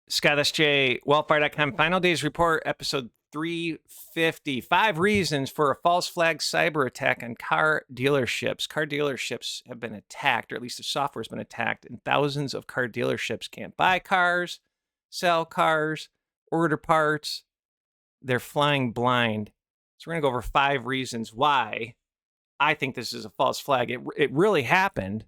Scott, SJWellfire.com, Final Days Report, episode 350. 5 reasons for a false flag cyber attack on car dealerships. Car dealerships have been attacked, or at least the software has been attacked, and thousands of car dealerships can't buy cars, sell cars, order parts. They're flying blind. So we're going to go over 5 reasons why I think this is a false flag. It really happened,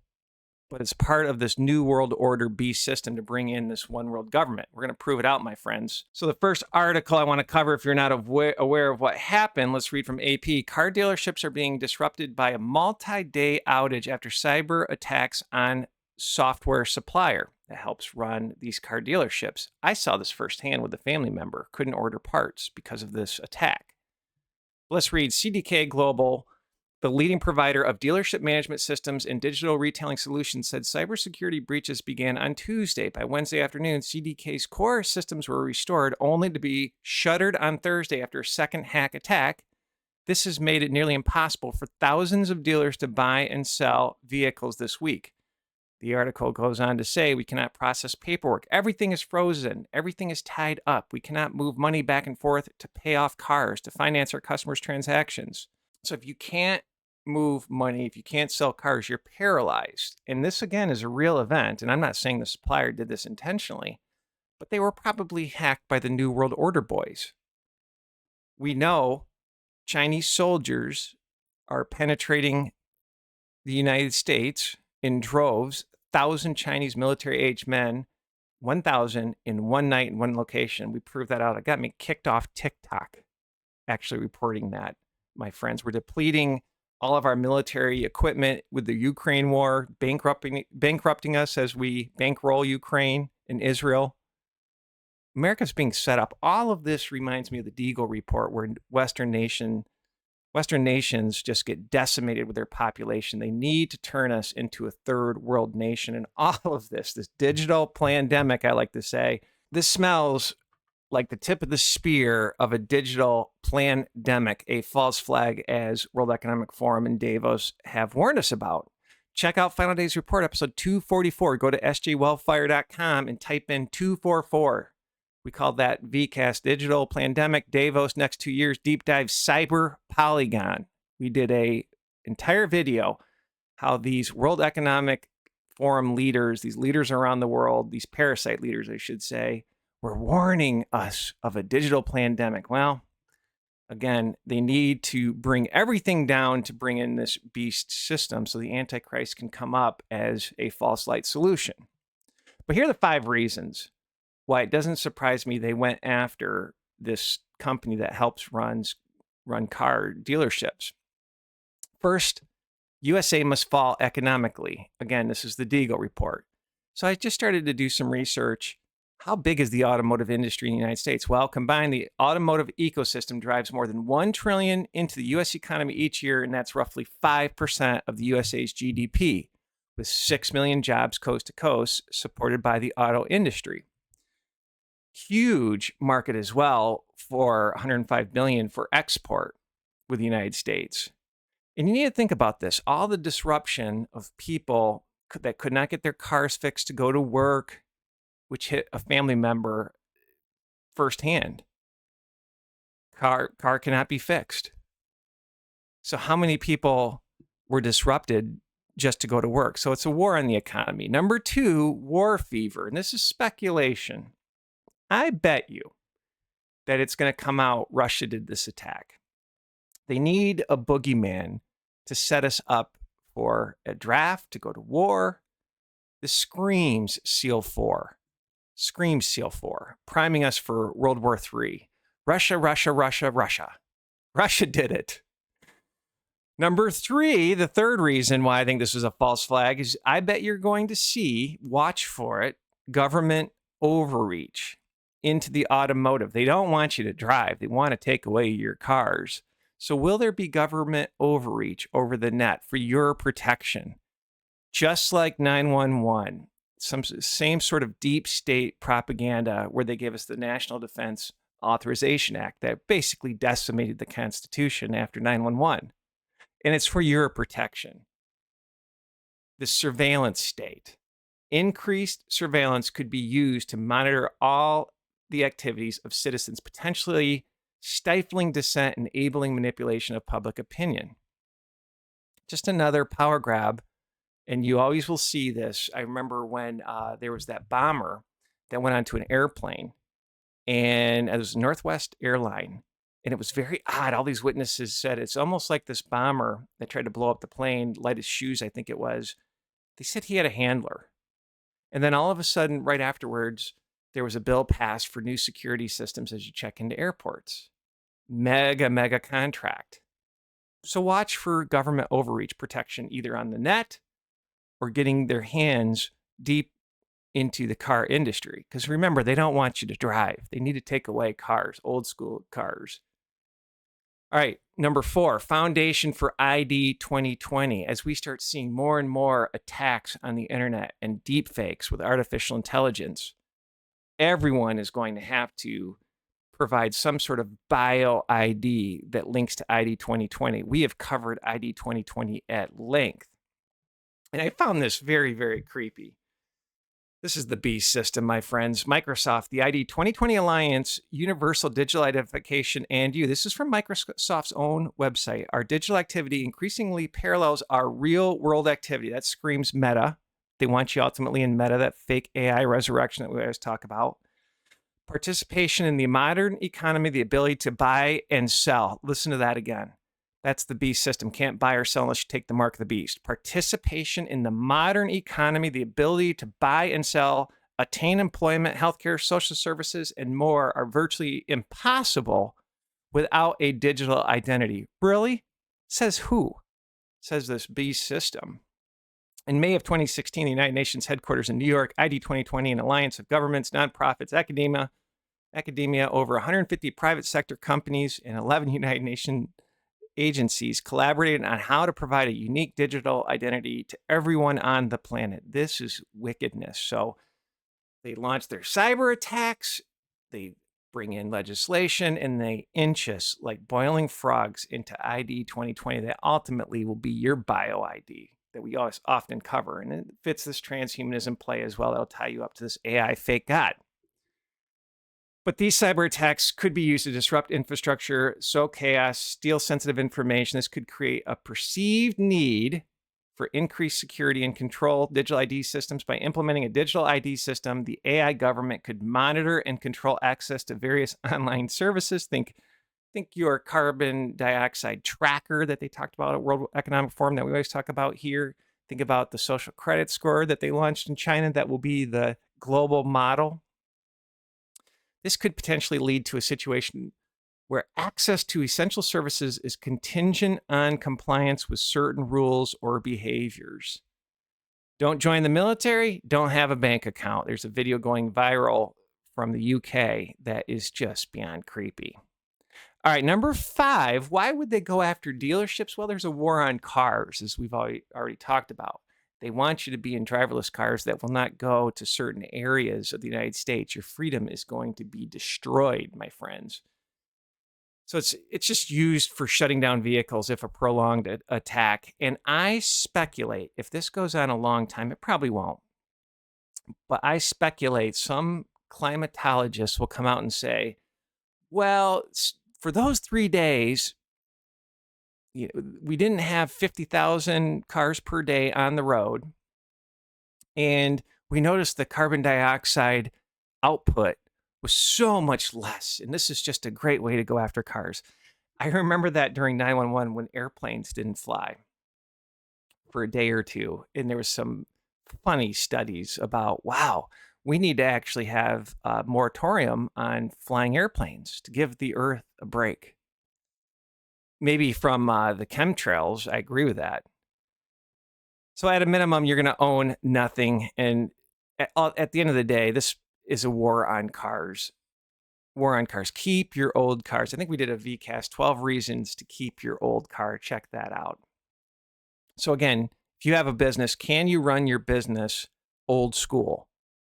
but it's part of this New World Order beast system to bring in this one world government. We're going to prove it out, my friends. So the first article I want to cover, if you're not aware of what happened, let's read from AP. Car dealerships are being disrupted by a multi-day outage after cyber attacks on software supplier that helps run these car dealerships. I saw this firsthand with a family member. Couldn't order parts because of this attack. Let's read CDK Global. The leading provider of dealership management systems and digital retailing solutions said cybersecurity breaches began on Tuesday. By Wednesday afternoon, CDK's core systems were restored, only to be shuttered on Thursday after a second hack attack. This has made it nearly impossible for thousands of dealers to buy and sell vehicles this week. The article goes on to say, we cannot process paperwork. Everything is frozen. Everything is tied up. We cannot move money back and forth to pay off cars, to finance our customers' transactions. So if you can't move money, if you can't sell cars, you're paralyzed. And this, again, is a real event. And I'm not saying the supplier did this intentionally, but they were probably hacked by the New World Order boys. We know Chinese soldiers are penetrating the United States in droves. 1,000 Chinese military-aged men, 1,000 in one night in one location. We proved that out. It got me kicked off TikTok, actually reporting that. My friends, we're depleting all of our military equipment with the Ukraine war, bankrupting us as we bankroll Ukraine and Israel. America's being set up. All of this reminds me of the Deagle report, where Western nations just get decimated with their population. They need to turn us into a third world nation. And all of this digital plandemic, I like to say, this smells like the tip of the spear of a digital plandemic, a false flag, as World Economic Forum and Davos have warned us about. Check out Final Days Report, episode 244. Go to SJWellfire.com and type in 244. We call that VCast, Digital Plandemic, Davos, next 2 years, deep dive cyber polygon. We did a entire video how these World Economic Forum leaders, these leaders around the world, these parasite leaders, I should say, were warning us of a digital plandemic. Well, again, they need to bring everything down to bring in this beast system so the Antichrist can come up as a false light solution. But here are the 5 reasons why it doesn't surprise me they went after this company that helps run car dealerships. First, USA must fall economically. Again, this is the Deagle report. So I just started to do some research. How big is the automotive industry in the United States? Well, combined, the automotive ecosystem drives more than $1 trillion into the U.S. economy each year, and that's roughly 5% of the USA's GDP, with 6 million jobs coast to coast supported by the auto industry. Huge market as well, for $105 billion for export with the United States. And you need to think about this. All the disruption of people that could not get their cars fixed to go to work, which hit a family member firsthand. Car cannot be fixed. So how many people were disrupted just to go to work? So it's a war on the economy. Number 2, war fever. And this is speculation. I bet you that it's going to come out Russia did this attack. They need a boogeyman to set us up for a draft, to go to war. This screams SEAL 4. Screams SEAL 4, priming us for World War III. Russia, Russia, Russia, Russia. Russia did it. Number 3, the third reason why I think this is a false flag is I bet you're going to see, watch for it, government overreach into the automotive. They don't want you to drive. They want to take away your cars. So will there be government overreach over the net for your protection? Just like 911. Some same sort of deep state propaganda where they gave us the National Defense Authorization Act that basically decimated the Constitution after 911. And it's for your protection. The surveillance state. Increased surveillance could be used to monitor all the activities of citizens, potentially stifling dissent and enabling manipulation of public opinion. Just another power grab. And you always will see this. I remember when there was that bomber that went onto an airplane, and it was Northwest Airline. And it was very odd. All these witnesses said it's almost like this bomber that tried to blow up the plane, light his shoes, I think it was. They said he had a handler. And then all of a sudden, right afterwards, there was a bill passed for new security systems as you check into airports. Mega contract. So watch for government overreach protection either on the net or getting their hands deep into the car industry. Because remember, they don't want you to drive. They need to take away cars, old school cars. All right, number 4, foundation for ID 2020. As we start seeing more and more attacks on the internet and deep fakes with artificial intelligence, everyone is going to have to provide some sort of bio ID that links to ID 2020. We have covered ID 2020 at length. And I found this very, very creepy. This is the beast system, my friends. Microsoft, the ID 2020 Alliance, Universal Digital Identification, and you. This is from Microsoft's own website. Our digital activity increasingly parallels our real world activity. That screams meta. They want you ultimately in meta, that fake AI resurrection that we always talk about. Participation in the modern economy, the ability to buy and sell. Listen to that again. That's the beast system. Can't buy or sell unless you take the mark of the beast. Participation in the modern economy, the ability to buy and sell, attain employment, healthcare, social services, and more are virtually impossible without a digital identity. Really? Says who? Says this beast system. In May of 2016, the United Nations headquarters in New York, ID 2020, an alliance of governments, nonprofits, academia, over 150 private sector companies, and 11 United Nations agencies collaborated on how to provide a unique digital identity to everyone on the planet. This is wickedness. So they launch their cyber attacks, they bring in legislation, and they inch us like boiling frogs into ID 2020 that ultimately will be your bio ID that we always often cover. And it fits this transhumanism play as well. That'll tie you up to this AI fake god. But these cyber attacks could be used to disrupt infrastructure, sow chaos, steal sensitive information. This could create a perceived need for increased security and control digital ID systems. By implementing a digital ID system, the AI government could monitor and control access to various online services. Think your carbon dioxide tracker that they talked about at World Economic Forum that we always talk about here. Think about the social credit score that they launched in China that will be the global model. This could potentially lead to a situation where access to essential services is contingent on compliance with certain rules or behaviors. Don't join the military, don't have a bank account. There's a video going viral from the UK that is just beyond creepy. All right, number 5, why would they go after dealerships? Well, there's a war on cars, as we've already talked about. They want you to be in driverless cars that will not go to certain areas of the United States. Your freedom is going to be destroyed, my friends. So it's just used for shutting down vehicles if a prolonged attack. And I speculate, if this goes on a long time, it probably won't. But I speculate some climatologists will come out and say, well, for those 3 days, we didn't have 50,000 cars per day on the road. And we noticed the carbon dioxide output was so much less. And this is just a great way to go after cars. I remember that during 911 when airplanes didn't fly for a day or two. And there was some funny studies about, wow, we need to actually have a moratorium on flying airplanes to give the Earth a break. Maybe from the chemtrails, I agree with that. So at a minimum, you're going to own nothing. And at the end of the day, this is a war on cars. War on cars. Keep your old cars. I think we did a VCast, 12 reasons to keep your old car. Check that out. So again, if you have a business, can you run your business old school?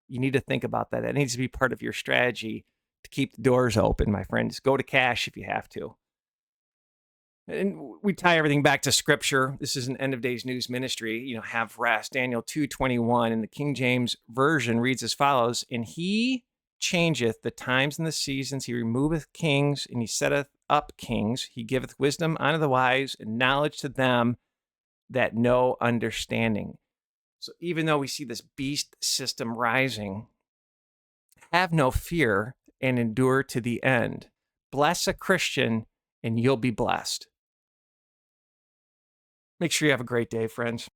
You need to think about that. That needs to be part of your strategy to keep the doors open, my friends. Go to cash if you have to. And we tie everything back to scripture. This is an end of days news ministry. Have rest. Daniel 2:21 in the King James Version reads as follows: And he changeth the times and the seasons. He removeth kings, and he setteth up kings. He giveth wisdom unto the wise, and knowledge to them that know understanding. So even though we see this beast system rising, have no fear and endure to the end. Bless a Christian, and you'll be blessed. Make sure you have a great day, friends.